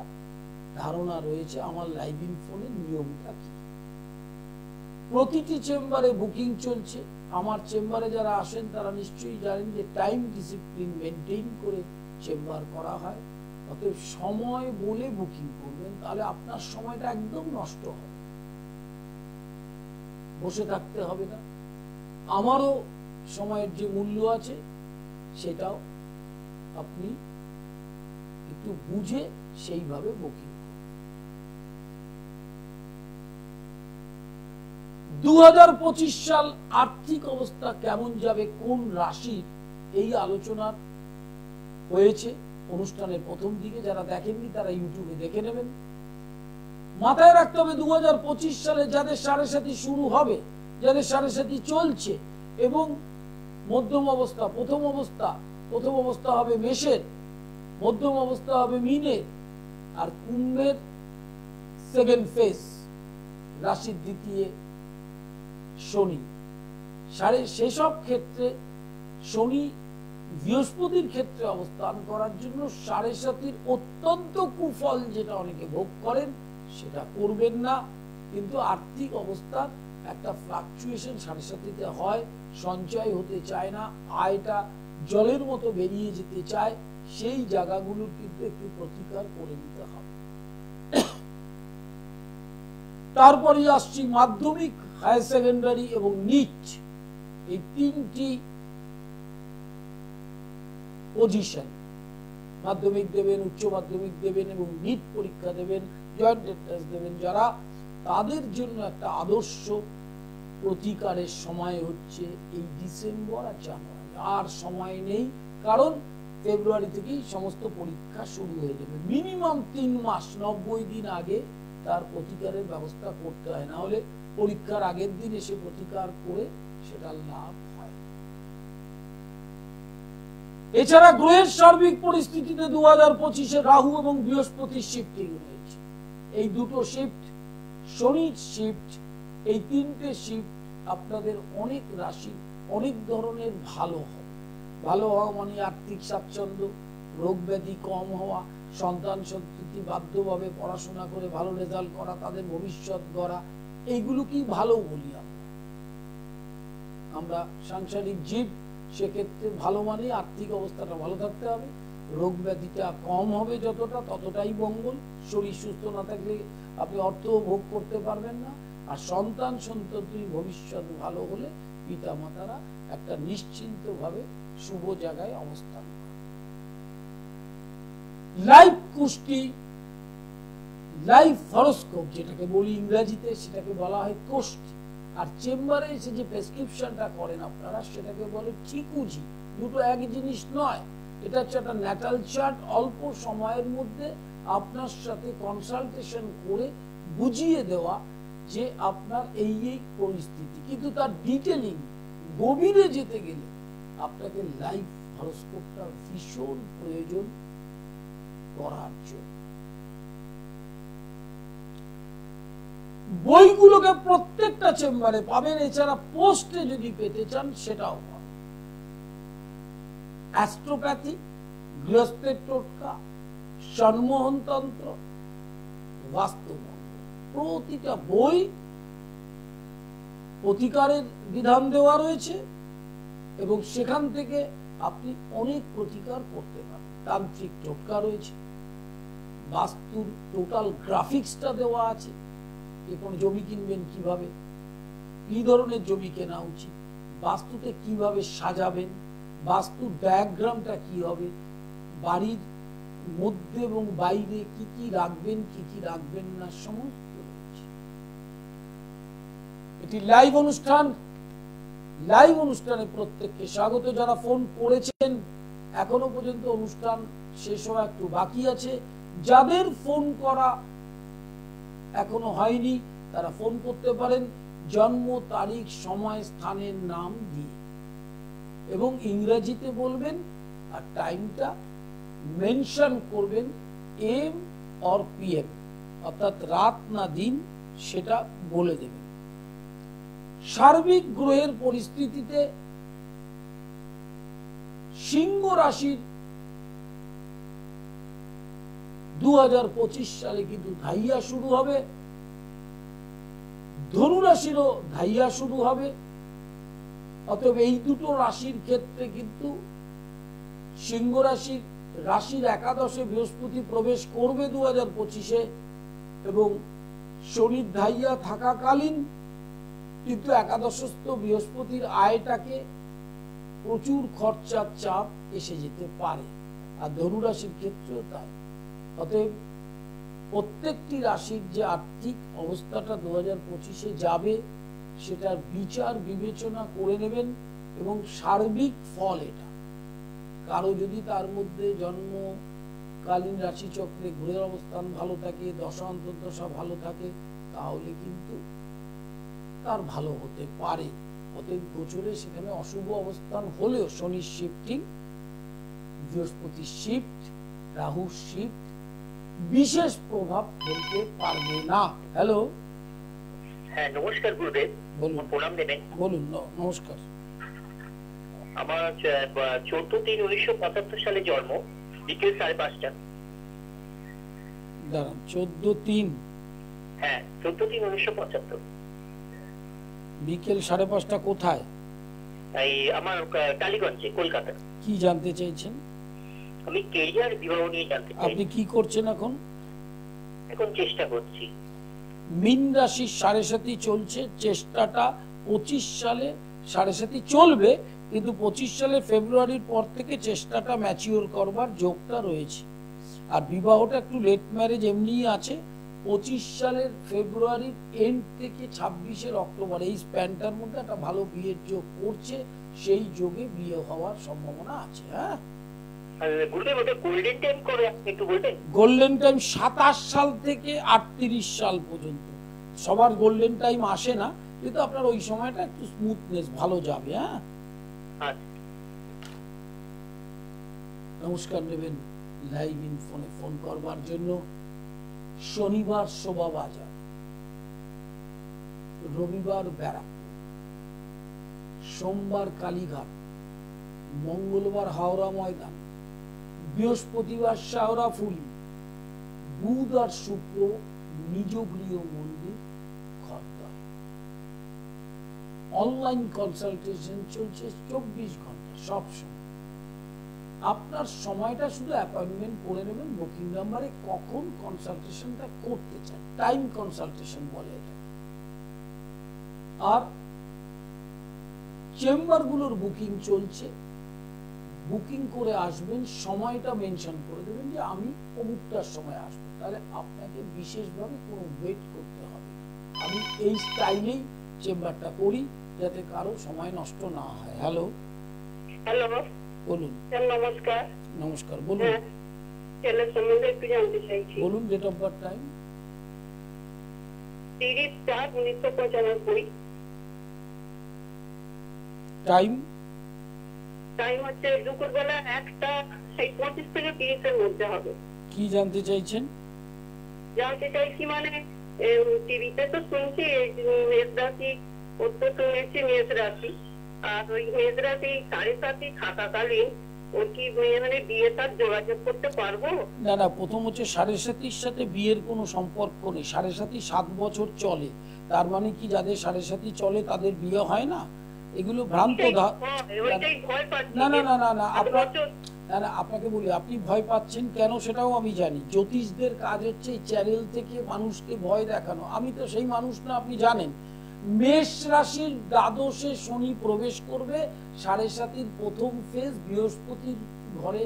ধারণা রয়েছে আমার লাইভ ইন ফোনের নিয়মটা কি। প্রতিটি চেম্বারে বুকিং চলছে। আমার চেম্বারে যারা আসেন তারা নিশ্চয়ই জানেন যে টাইম ডিসিপ্লিন মেনটেন করে চেম্বার করা হয়। অতএব সময় বলে বুকিং করবেন, তাহলে আপনার সময়টা একদম নষ্ট হবে, বসে থাকতে হবে না। আমারও সময়ের যে মূল্য আছে সেটাও আপনি একটু বুঝে সেইভাবে বুকিং। 2025 সাল আর্থিক অবস্থা কেমন যাবে, কোন রাশির, এই আলোচনা হয়েছে অনুষ্ঠানের প্রথম দিকে। যারা দেখেননি তারা ইউটিউবে দেখে নেবেন। মাথায় রাখতে হবে 2025 সালে যাদের সাড়ে সাথী শুরু হবে, যাদের সাড়ে সাথী চলছে এবং মধ্যম অবস্থা, প্রথম অবস্থা হবে মেষের, মধ্যম অবস্থা হবে মীনের, আর কুম্ভের সেকেন্ড ফেজ, রাশির দ্বিতীয় শনি। সেসব ক্ষেত্রে শনি বৃহস্পতির ক্ষেত্রে অবস্থান করার জন্য সাড়ে সাতির অত্যন্ত কুফল যেটা অনেকে ভোগ করেন সেটা করবেন না। কিন্তু আর্থিক অবস্থার একটা ফ্লাকচুয়েশন সাড়ে সাতিতে হয়, সঞ্চয় হতে চায় না, আয়টা জলের মতো বেরিয়ে যেতে চায়, সেই জায়গাগুলোর কিন্তু একটু প্রতিকার করে নিতে হবে। তারপরে আসছি মাধ্যমিক, হায়ার সেকেন্ডারি এবং নিট, এই তিনটি পজিশন। মাধ্যমিক দেবেন, উচ্চ মাধ্যমিক দেবেন এবং নিট পরীক্ষা দেবেন, জয়েন্ট এন্ট্রান্স দেবেন যারা, তাদের জন্য একটা আদর্শ প্রতিকারের সময় হচ্ছে এই ডিসেম্বর আর জানুয়ারি। আর সময় নেই, কারণ ফেব্রুয়ারি থেকেই সমস্ত পরীক্ষা শুরু হয়ে যাবে। মিনিমাম 3 মাস 90 দিন আগে তার প্রতিকারের ব্যবস্থা করতে হয়, না হলে পরীক্ষার আগের দিন এসে প্রতিকার করে সেটা লাভ হয়। এছাড়া গ্রহের সার্বিক পরিস্থিতিতে 2025-এ রাহু এবং বৃহস্পতির শিফটিং রয়েছে। এই দুটো শিফট, শনির শিফট, এই তিনটে শিফট আপনাদের অনেক রাশি অনেক ধরনের ভালো হবে। ভালো হওয়া মানে আর্থিক স্বাচ্ছন্দ্য, রোগ ব্যাধি কম হওয়া, সন্তান সন্ততি বাধ্যভাবে পড়াশোনা করে ভালো রেজাল্ট করা, তাদের ভবিষ্যৎ গড়া, এইগুলোকেই ভালো বলি আমরা। সাংসারিক জীব, সেক্ষেত্রে ভালো মানে আর্থিক অবস্থাটা ভালো থাকতে হবে, রোগ ব্যাধিটা কম হবে যতটা ততটাই মঙ্গল। শরীর সুস্থ না থাকলে আপনি অর্থ ভোগ করতে পারবেন না। আর সন্তান সন্ততির ভবিষ্যৎ ভালো হলে পিতা মাতারা একটা নিশ্চিন্ত ভাবে শুভ জায়গায় অবস্থান করে। লাইফ কুষ্টি, লাইফ হরোস্কোপ যেটাকে বলি ইংরেজিতে, সেটাকে বলা হয় কোষ্ঠী। আর চেম্বারে এসে যে প্রেসক্রিপশনটা করেন আপনারা, সেটাকে বলে ঠিকুজি। দুটো এক জিনিস নয়। এটা হচ্ছে একটা ন্যাটাল চার্ট, অল্প সময়ের মধ্যে আপনার সাথে কনসালটেশন করে বুঝিয়ে দেওয়া যে আপনার এই এই পরিস্থিতি। কিন্তু তার ডিটেলিং গভীরে যেতে গেলে আপনাকে লাইফ হরোস্কোপটা ভীষণ প্রয়োজন করার জন্য। বইগুলোকে প্রত্যেকটা চেম্বারে পাবেন, এছাড়া পোস্টে যদি পেতে চান সেটাও পাবেন। অ্যাস্ট্রোপ্যাথি, গৃহস্থের টোটকা, সম্মোহন তন্ত্র, বাস্তুমন্ত্র, প্রতিটা বই প্রতিকারের বিধান দেওয়া রয়েছে এবং সেখান থেকে আপনি অনেক প্রতিকার করতে পারেন। তান্ত্রিক টোটকা রয়েছে, বাস্তুর টোটাল গ্রাফিক্সটা দেওয়া আছে, কোন জমি কিনবেন কিভাবে, কি ধরনের জমি কেনা উচিত, বাস্তুতে কিভাবে সাজাবেন, বাস্তুর ডায়াগ্রামটা কি হবে, বাড়ির মধ্যে এবং বাইরে কি কি রাখবেন কি কি রাখবেন না, সমস্ত রয়েছে। এটি লাইভ অনুষ্ঠান। লাইভ অনুষ্ঠানে প্রত্যেককে স্বাগত। যারা ফোন করেছেন, এখনো পর্যন্ত অনুষ্ঠান শেষ হওয়া একটু বাকি আছে। যাদের ফোন করা এখনো হয়নি তারা ফোন করতে পারেন জন্ম তারিখ, সময়, স্থানের নাম দিয়ে, এবং ইংরেজিতে বলবেন আর টাইমটা মেনশন করবেন এম অর পিএম, অর্থাৎ রাত না দিন সেটা বলে দেবেন। সার্বিক গ্রহের পরিস্থিতিতে সিংহ রাশির 2025 সালে কিন্তু ধাইয়া শুরু হবে, ধনু রাশিরও ধাইয়া শুরু হবে। অতএব এই দুটো রাশির ক্ষেত্রে কিন্তু সিংহ রাশির রাশির একাদশে বৃহস্পতি প্রবেশ করবে 2025-এ, এবং শনির ধাইয়া থাকাকালীন কিন্তু একাদশস্থ বৃহস্পতির আয়টাকে প্রচুর খরচার চাপ এসে যেতে পারে। আর ধনু রাশির ক্ষেত্রেও তাই। অতএব প্রত্যেকটি রাশির যে আর্থিক অবস্থাটা 2025-এ যাবে সেটার বিচার বিবেচনা করে নেবেন, এবং সার্বিক ফল এটা। কারো যদি তার মধ্যে জন্মকালীন রাশিচক্রে গ্রহের অবস্থান ভালো থাকে, দশা অন্তর্দশা ভালো থাকে, তাহলে কিন্তু তার ভালো হতে পারে। অতএব গোচরে সেখানে অশুভ অবস্থান হলেও শনির শিফটিং, বৃহস্পতির শিফট, রাহুর শিফট বিশেষ প্রভাব ফেলতে পারবে না। হ্যালো, হ্যাঁ নমস্কার গুরুদেব, বলুন। প্রণাম দেবেন। বলুন। নমস্কার। আমার 14/3/1975 সালে জন্ম, বিকেল 5:30। দাঁড়ান, 14/3, হ্যাঁ 14/3/1975। বিকেল 5:30 কোথায়? এই আমার টালিগঞ্জে, কলকাতা। কি জানতে চাইছেন? আমি কেরিয়ার বিবাহ নিয়ে জানতে চাই। আপনি কি করছেন এখন? এখন চেষ্টা করছি। মীন রাশির 7.5 চলছে, চেষ্টাটা 25 সালে 7.5 চলবে, কিন্তু 25 সালে ফেব্রুয়ারির পর থেকে চেষ্টাটা ম্যাচিওর করবার যোগটা রয়েছে। আর বিবাহটা একটু লেট ম্যারেজ এমনিই আছে। 25 সালের ফেব্রুয়ারির এন্ড থেকে 26-এর অক্টোবর, এই স্প্যানটার মধ্যে একটা ভালো বিয়ের যোগ করছে, সেই যোগে বিয়ে হওয়ার সম্ভাবনা আছে। হ্যাঁ, গুরুদেব ওটা গোল্ডেন টাইম করে আপনি একটু বলবেন? গোল্ডেন টাইম 27 সাল থেকে 38 সাল পর্যন্ত। সবার গোল্ডেন টাইম আসে না, কিন্তু আপনার ওই সময়টা একটু স্মুথনেস ভালো যাবে। হ্যাঁ, নমস্কার নেবেন লাইভ ইন ফোনে ফোন করবার জন্য। শনিবার শোভাবাজার, রবিবার ব্যারাকপুর, সোমবার কালীঘাট, মঙ্গলবার হাওড়া ময়দান, বৃহস্পতিবার শাওরাফুলি, বুধ আর শুক্র নিজ গৃহ মন্দির খড়দহ। অনলাইন কনসালটেশন চলছে 24 ঘন্টা সব সময়। আপনার সময়টা শুধু অ্যাপয়েন্টমেন্ট করে নেবেন বুকিং নাম্বারে, কখন কনসালটেশনটা করতে চান, টাইম কনসালটেশন বলে এটা। আর চেম্বারগুলোর বুকিং চলছে, বুকিং করে আসবেন, সময়টা মেনশন করে দেবেন যে আমি অমুকটার সময় আসবো, তাহলে আপনাকে বিশেষভাবে কোনো ওয়েট করতে হবে। আমি এই স্টাইলেই চেম্বারটা করি যাতে কারো সময় নষ্ট না হয়। হ্যালো হ্যালো, বলুন। স্যার নমস্কার। নমস্কার, বলুন। হ্যাঁ, ছেলের সম্বন্ধে একটু জানতে চাইছি। বলুন date of birth, time. 30/4/1995। Time time হচ্ছে দুপুরবেলা 1:25 থেকে 30 এর মধ্যে হবে। কি জানতে চাইছেন? জানতে চাইছি মানে টিভিতে তো শুনছি মেষ রাশি, ওর তো শুনেছি মেষ রাশি, আর ওই মেষ রাশি 7.5 থাকাকালীন ওর কি মানে বিয়ে তার যোগাযোগ করতে পারবো? না না, প্রথম হচ্ছে 7.5 সাথে বিয়ের কোনো সম্পর্ক নেই। 7.5 7 বছর চলে, তার মানে কি যাদের 7.5 চলে তাদের বিয়ে হয় না? এগুলো ভ্রান্ত না না না না না, আপনাকে বলি, আপনি ভয় পাচ্ছেন কেন সেটাও আমি জানি। জ্যোতিষদের কাজ হচ্ছে এই চ্যানেল থেকে মানুষকে ভয় দেখানো, আমি তো সেই মানুষ না, আপনি জানেন। মেষ রাশির দ্বাদশে শনি প্রবেশ করবে, 7.5 প্রথম ফেজ বৃহস্পতির ঘরে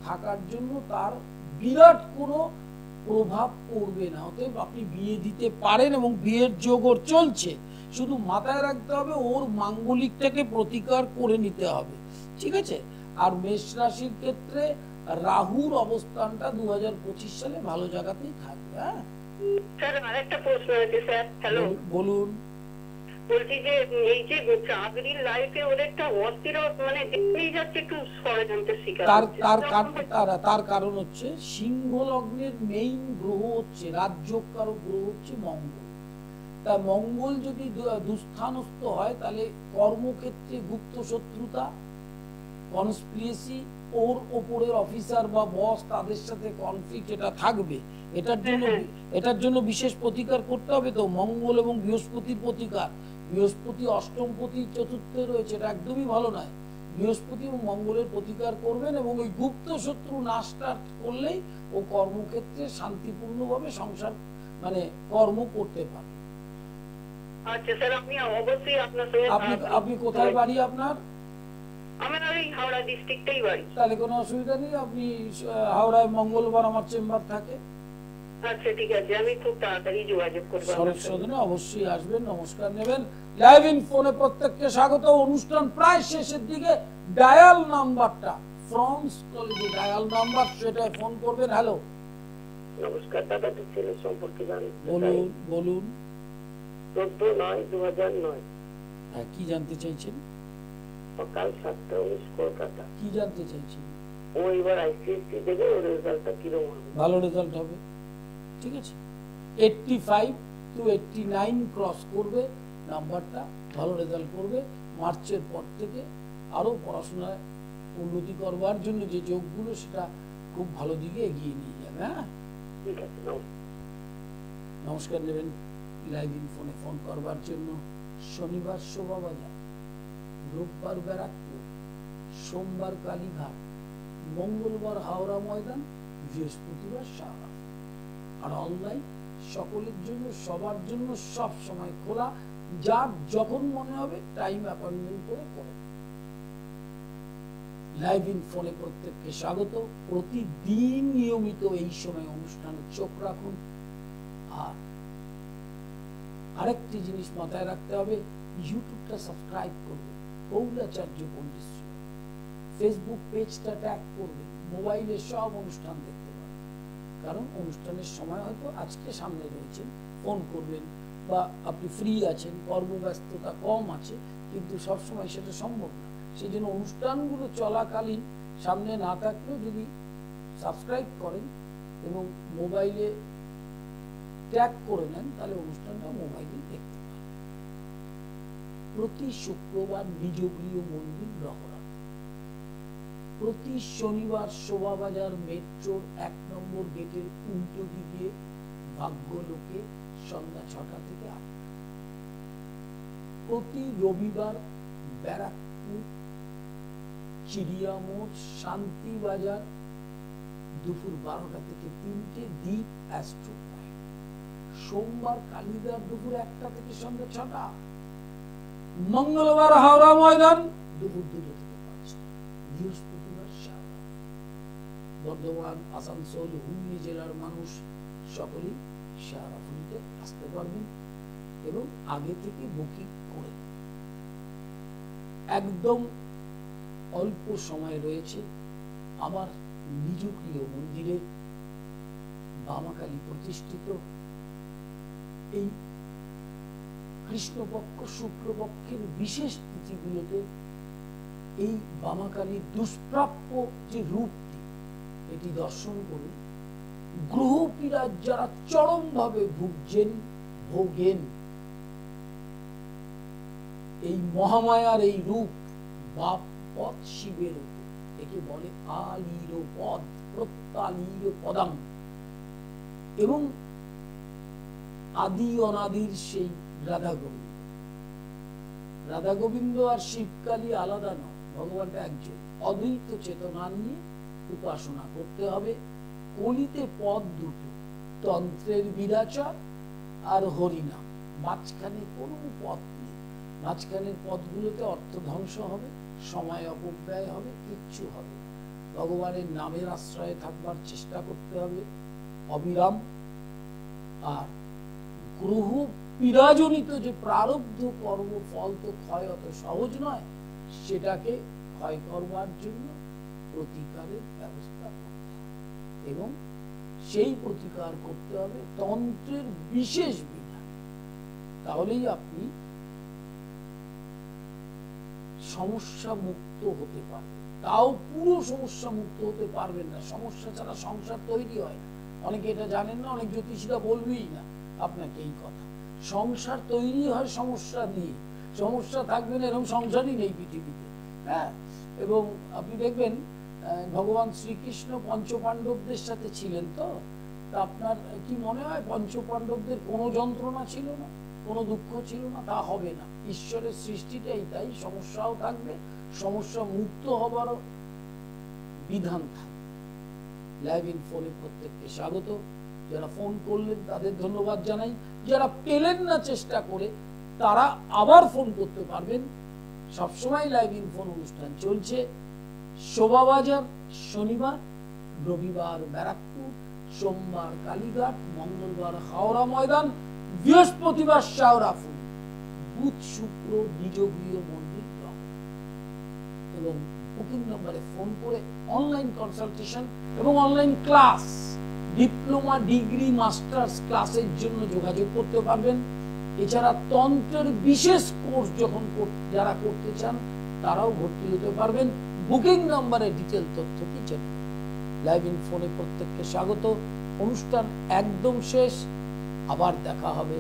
থাকার জন্য তার বিরাট কোনো প্রভাব পড়বে না। অতএব আপনি বিয়ে দিতে পারেন এবং বিয়ের যোগ ওর চলছে, শুধু মাথায় রাখতে হবে ওর মাঙ্গলিকটাকে প্রতিকার করে নিতে হবে, ঠিক আছে? আর মেষ রাশির ক্ষেত্রে রাহুর অবস্থানটা 2025 সালে ভালো জায়গাতেই থাকবে। হ্যাঁ স্যার, আরেকটা প্রশ্ন আছে স্যার। হ্যালো, বলুন। বলছি যে এই যে চাকরির লাইফে ওর একটা অস্থির মানে দেখেই যাচ্ছে একটু ষড়যন্ত্রের শিকার তার কারণ হচ্ছে সিংহ লগ্নের মেইন গ্রহ হচ্ছে রাজযোগকারক গ্রহ হচ্ছে মঙ্গল। তা মঙ্গল যদি দুস্থানস্থ হয় তাহলে কর্মক্ষেত্রে গুপ্ত শত্রুতা, কনস্পিরেসি, ওর ওপরের অফিসার বা বস তাদের সাথে কনফ্লিক্ট এটা থাকবে। এটার জন্য বিশেষ প্রতিকার করতে হবে। তো মঙ্গল এবং বৃহস্পতির প্রতিকার, বৃহস্পতি অষ্টমপতি চতুর্থে রয়েছে, এটা একদমই ভালো নয়। বৃহস্পতি এবং মঙ্গলের প্রতিকার করবেন এবং ওই গুপ্ত শত্রু নাশটা করলেই ও কর্মক্ষেত্রে শান্তিপূর্ণভাবে সংসার মানে কর্ম করতে পারে। আচ্ছা স্যার, আমি অবশ্যই আপনার সঙ্গে। আপনি কোথায় বাড়ি আপনার? আমার এই হাওড়া ডিস্ট্রিক্টেই বাড়ি। তাহলে কোনো অসুবিধা নেই, আপনি হাওড়ায় মঙ্গলবার আমার চেম্বার থাকে। আচ্ছা ঠিক আছে, আমি খুব তাড়াতাড়ি যোগাযোগ করব। শরৎ সদনে অবশ্যই আসবেন, নমস্কার নেবেন। লাইভ ইন ফোনে প্রত্যেককে স্বাগত। অনুষ্ঠান প্রায় শেষের দিকে। ডায়াল নাম্বারটা ফ্রমস কলেজে ডায়াল নাম্বার, সেটা ফোন করবেন। হ্যালো, নমস্কার দাদা, তো ছেলের সম্পর্কে জানতে বলুন। বলুন 14/9/2009। হ্যাঁ, কি জানতে চাইছেন? সকাল 7:19 কলকাতা। কি জানতে চাইছেন? ও এবার আইসিএসসি দেবে, ওর রেজাল্টটা কিরকম হবে? ভালো রেজাল্ট হবে, ঠিক আছে। 85 to 89 ক্রস করবে, নাম্বারটা ভালো রেজাল্ট করবে। মার্চের পর থেকে আরো পড়াশোনায় উন্নতি করবার জন্য যে যোগগুলো সেটা খুব ভালো দিকে এগিয়ে নিয়ে যাবে। হ্যাঁ, ঠিক আছে, নমস্কার নেবেন। লাইভ ইন ফোনে ফোন করবার জন্য শনিবার শোভাবাজার, রোববার ব্যারাকপুর, সোমবার কালীঘাট, মঙ্গলবার হাওড়া ময়দান, বৃহস্পতিবার শাহরা। আর অনলাইন সকলের জন্য, সবার জন্য সব সময় খোলা। যার যখন মনে হবে টাইম অ্যাপয়েন্টমেন্ট করে করে। লাইভ ইন ফোনে প্রত্যেককে স্বাগত। প্রতিদিন নিয়মিত এই সময় অনুষ্ঠানে চোখ রাখুন। আর আরেকটি জিনিস মাথায় রাখতে হবে, ইউটিউবটা সাবস্ক্রাইব করবে, কৌলাচার্য পণ্ডিত। ফেসবুক পেজটা ট্যাগ করবে, মোবাইলে সব অনুষ্ঠান দেখতে পাবেন। কারণ অনুষ্ঠানের সময় হয়তো আজকে সামনে রয়েছেন, ফোন করবেন, বা আপনি ফ্রি আছেন, কর্মব্যস্ততা কম আছে, কিন্তু সবসময় সেটা সম্ভব না। সেই জন্য অনুষ্ঠানগুলো চলাকালীন সামনে না থাকলেও যদি সাবস্ক্রাইব করেন এবং মোবাইলে ট্র্যাক করে নেন তাহলে অনুষ্ঠানটা মোবাইলে দেখতে পারেন। প্রতি শুক্রবার নিজ গৃহ মন্দির রহরাতে, প্রতি শনিবার শোভাবাজার মেট্রোর 1 নম্বর গেটের উল্টো দিকে ভাগ্যলোকে সন্ধ্যা 6টা থেকে 8টা, প্রতি রবিবার ব্যারাকপুর চিড়িয়ামোড় শান্তিবাজার দুপুর 12টা থেকে 3টে দ্বীপ অ্যাস্ট্রো পয়েন্ট, সোমবার কালীদার দুপুর 1টা থেকে সন্ধ্যা 6টা, মঙ্গলবার হাওড়া ময়দান দুপুর 2টা থেকে 5টা, বৃহস্পতিবার শাওড়া। বর্ধমান, আসানসোল, হুগলি জেলার মানুষ সকলেই শাওড়াফুলিতে আসতে পারবেন এবং আগে থেকে বুকিং করে। একদম অল্প সময় রয়েছে। আমার নিজ গৃহ মন্দিরে বামাকালী প্রতিষ্ঠিত এই কৃষ্ণপক্ষ শুক্লপক্ষের বিশেষ তিথিগুলোতে এই বামাকালীর দুষ্প্রাপ্য যে রূপটি, এটি দর্শন করুন। গ্রহ পীড়া যারা চরমভাবে ভোগেন, এই মহামায়ার এই রূপ বাপ পদ শিবের উপর, একে বলে আলীর পদ, প্রত্যালীর পদাং, এবং আদি অনাদির সেই রাধা গোবিন্দ। রাধা গোবিন্দ আর শিবকালী আলাদা নয়, ভগবানটা একজন। অদ্বৈত চেতনা নিয়ে উপাসনা করতে হবে। কলিতে পদ দুটো, তন্ত্রের বিরাচার আর হরিনাম, মাঝখানে কোনো পদ নেই। মাঝখানের পদগুলোতে অর্থ ধ্বংস হবে, সময় অপব্যয় হবে, কিচ্ছু হবে। ভগবানের নামের আশ্রয়ে থাকবার চেষ্টা করতে হবে অবিরাম। আর গ্রহ পীড়াজনিত যে প্রারব্ধ কর্মফল তো ক্ষয় অত সহজ নয়, সেটাকে ক্ষয় করবার জন্য প্রতিকারের ব্যবস্থা করতে হবে এবং সেই প্রতিকার করতে হবে তন্ত্রের বিশেষ বিধান। তাহলেই আপনি সমস্যা মুক্ত হতে পারবেন। তাও পুরো সমস্যা মুক্ত হতে পারবেন না, সমস্যা ছাড়া সংসার তৈরি হয় না। অনেকে এটা জানেন না, অনেক জ্যোতিষীরা বলবেই না আপনাকে এই কথা। সংসার তৈরি হয় সমস্যা দিয়ে, সমস্যা থাকবে না এরকম সংসারই নেই পৃথিবীতে। হ্যাঁ, এবং আপনি দেখবেন ভগবান শ্রীকৃষ্ণ পঞ্চপাণ্ডবদের সাথে ছিলেন, তো আপনার কি মনে হয় পঞ্চপাণ্ডবদের কোনো যন্ত্রণা ছিল না, কোনো দুঃখ ছিল না? তা হবে না। ঈশ্বরের সৃষ্টিটাই তাই, সমস্যাও থাকবে, সমস্যা মুক্ত হবারও বিধান থাকবে। লাইভ ইন ফোনে প্রত্যেককে স্বাগত। যারা ফোন করলেন তাদের ধন্যবাদ জানাই। যারা পেলেন না চেষ্টা করে, তারা আবার ফোন করতে পারবেন। সবসময় লাইভ ইন ফোন অনুষ্ঠান চলছে। শোভাবাজার শনিবার, রবিবার ব্যারাকপুর, সোমবার কালীঘাট, মঙ্গলবার হাওড়া ময়দান, বৃহস্পতিবার শাওড়াফুল, বুধ শুক্র নিজ গৃহ মন্দির। এবং বুকিং নম্বরে ফোন করে অনলাইন কনসালটেশন এবং online class, diploma, degree, masters ক্লাসের জন্য যোগাযোগ করতে পারবেন। এছাড়া তন্ত্রের বিশেষ কোর্স যখন যারা করতে চান তারাও ভর্তি হতে পারবেন। বুকিং নম্বরে ডিটেল তথ্য কি জানেন। লাইভ ইন ফোনে প্রত্যেককে স্বাগত। অনুষ্ঠান একদম শেষ, আবার দেখা হবে